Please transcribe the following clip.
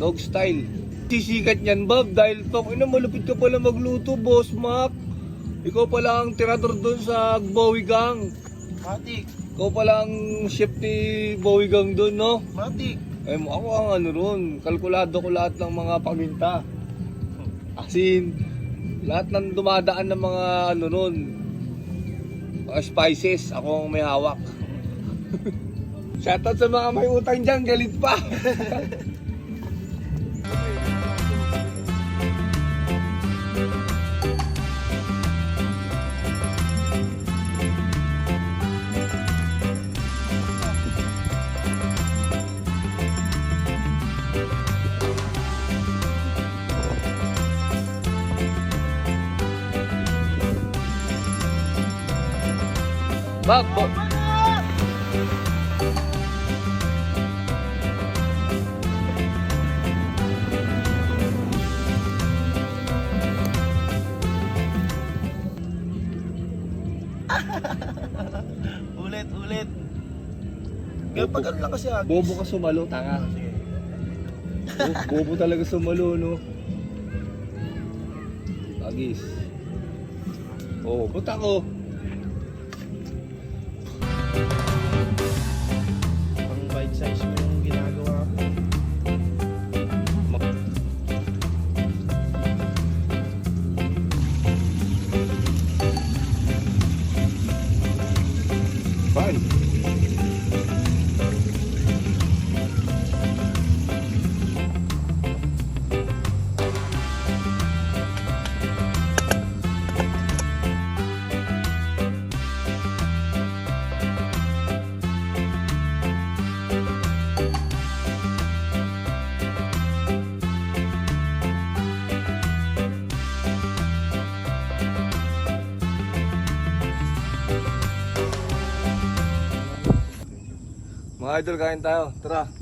Dog style. Sisikat niyan, Bob, dahil malupit ka pala magluto, Boss Mac. Ikaw pala ang tirador doon sa Bowie Gang. Matik. Ikaw pala ang chef ni Bowie Gang doon, no? Matik. Eh, ako ang ano ron, kalkulado ko lahat ng mga paminta. As in, lahat ng dumadaan ng mga ano ron, mga spices, ako ang may hawak. Shoutout sa mga may utang dyan, galit pa. Bag, Ulit. Pag ano lang kasi agis. bobo ka sumalo, tanga. Sige. Bobo talaga sumalo, no? Agis. Oh, puta ko. Pang bite size mo yung ginagawa ko. Fine. Mga idol, kain tayo. Tara.